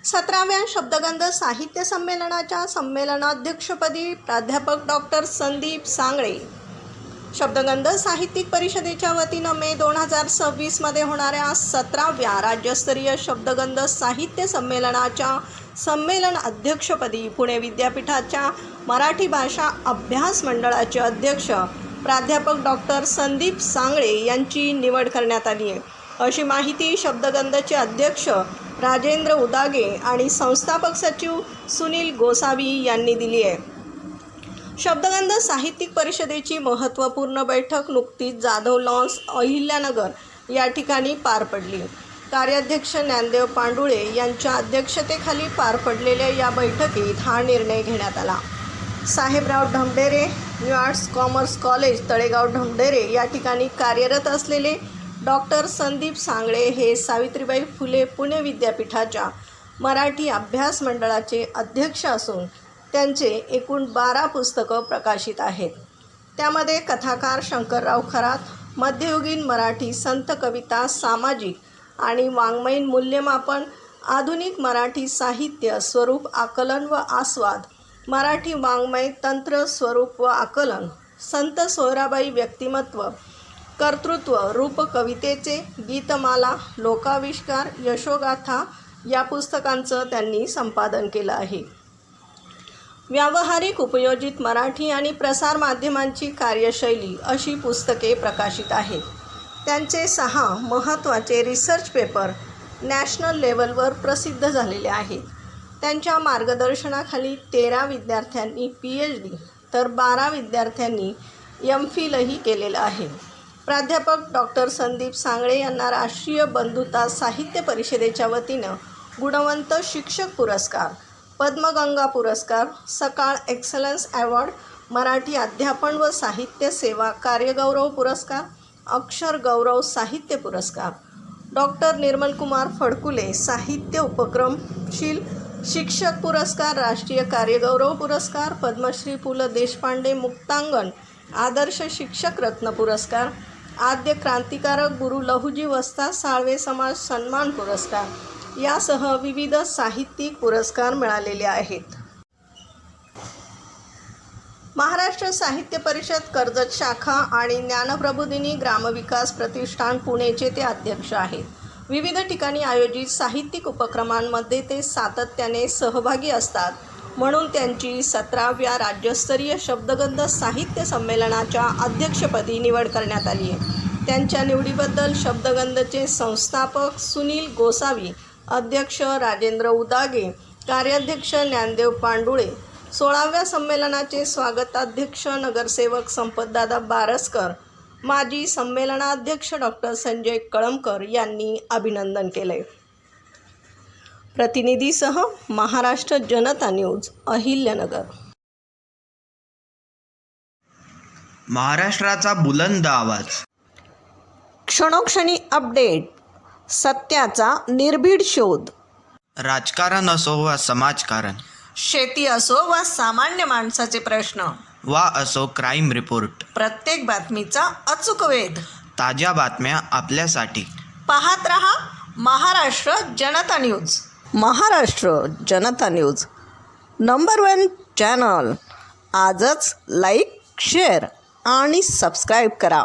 17व्या शब्दगंध साहित्य संमेलनाच्या संमेलनाध्यक्षपदी प्राध्यापक डॉक्टर संदीप सांगळे. शब्दगंध साहित्यिक परिषदेच्या वतीनं मे 2026 मध्ये होणाऱ्या 17व्या राज्यस्तरीय शब्दगंध साहित्य संमेलनाच्या संमेलन अध्यक्षपदी पुणे विद्यापीठाच्या मराठी भाषा अभ्यास मंडळाचे अध्यक्ष प्राध्यापक डॉक्टर संदीप सांगळे यांची निवड करण्यात आली आहे, अशी माहिती शब्दगंधचे अध्यक्ष राजेंद्र उदागे आणि संस्थापक सचिव सुनील गोसावी यांनी दिली आहे. शब्दगंध साहित्यिक परिषदेची महत्त्वपूर्ण बैठक नुकतीच जाधव लॉन्स अहिल्यानगर या ठिकाणी पार पडली. कार्याध्यक्ष ज्ञानदेव पांडुळे यांच्या अध्यक्षतेखाली पार पडलेल्या या बैठकीत हा निर्णय घेण्यात आला. Sahebrao Dhamdhere new arts commerce college Talegaon Dhamdhere या ठिकाणी कार्यरत असलेले डॉक्टर संदीप सांगळे हे सावित्रीबाई फुले पुणे विद्यापीठाच्या मराठी अभ्यास मंडळाचे अध्यक्ष असून त्यांचे एकूण 12 पुस्तकं प्रकाशित आहेत. त्यामध्ये कथाकार शंकरराव खरात, मध्ययुगीन मराठी संत कविता, सामाजिक आणि वाङ्मयीन मूल्यमापन, आधुनिक मराठी साहित्य स्वरूप आकलन व आस्वाद, मराठी वाङ्मय तंत्र स्वरूप व आकलन, संत सोयराबाई व्यक्तिमत्व, कर्तृत्व, रूप कवितेचे, गीतमाला, लोकाविष्कार, यशोगाथा या पुस्तकांचं त्यांनी संपादन केलं आहे. व्यावहारिक उपयोजित मराठी आणि प्रसारमाध्यमांची कार्यशैली अशी पुस्तके प्रकाशित आहेत. त्यांचे 6 महत्त्वाचे रिसर्च पेपर नॅशनल लेवलवर प्रसिद्ध झालेले आहेत. त्यांच्या मार्गदर्शनाखाली 13 विद्यार्थ्यांनी PhD तर 12 विद्यार्थ्यांनी MPhilही केलेलं आहे. प्राध्यापक डॉक्टर संदीप सांगळे यांना राष्ट्रीय बंधुता साहित्य परिषदेच्या वतीनं गुणवंत शिक्षक पुरस्कार, पद्मगंगा पुरस्कार, सकाळ एक्सलन्स अवॉर्ड, मराठी अध्यापन व साहित्य सेवा कार्यगौरव पुरस्कार, अक्षर गौरव साहित्य पुरस्कार, डॉक्टर निर्मलकुमार फडकुले साहित्य उपक्रमशील शिक्षक पुरस्कार, राष्ट्रीय कार्यगौरव पुरस्कार, पद्मश्री पु ल देशपांडे मुक्तांगण आदर्श शिक्षक रत्न पुरस्कार, आद्य क्रांतिकारक गुरु लहुजी वस्ताद साळवे समाज सन्मान पुरस्कार यासह विविध साहित्यिक पुरस्कार मिळालेले आहेत. महाराष्ट्र साहित्य परिषद कर्जत शाखा आणि ज्ञानप्रबोधिनी ग्रामविकास प्रतिष्ठान पुणेचे ते अध्यक्ष आहेत. विविध ठिकाणी आयोजित साहित्यिक उपक्रमांमध्ये ते सातत्याने सहभागी असतात, म्हणून त्यांची 17व्या राज्यस्तरीय शब्दगंध साहित्य संमेलनाच्या अध्यक्षपदी निवड करण्यात आली आहे. त्यांच्या निवडीबद्दल शब्दगंधचे संस्थापक सुनील गोसावी, अध्यक्ष राजेंद्र उदागे, कार्याध्यक्ष ज्ञानदेव पांडुळे, 16व्या संमेलनाचे स्वागताध्यक्ष नगरसेवक संपतदादा बारसकर, माजी संमेलनाध्यक्ष डॉक्टर संजय कळमकर यांनी अभिनंदन केले. प्रतिनिधीसह महाराष्ट्र जनता न्यूज अहिल्यानगर. महाराष्ट्राचा बुलंद आवाज, क्षणोक्षणी अपडेट, सत्याचा निर्भीड शोध. राजकारण असो वा समाजकारण, शेती असो वा सामान्य माणसाचे प्रश्न, वा असो क्राईम रिपोर्ट, प्रत्येक बातमीचा अचूक वेध. ताज्या बातम्या आपल्यासाठी. पाहत रहा महाराष्ट्र जनता न्यूज. महाराष्ट्र जनता न्यूज नंबर 1 चॅनल. आजच लाईक, शेअर आणि सबस्क्राईब करा.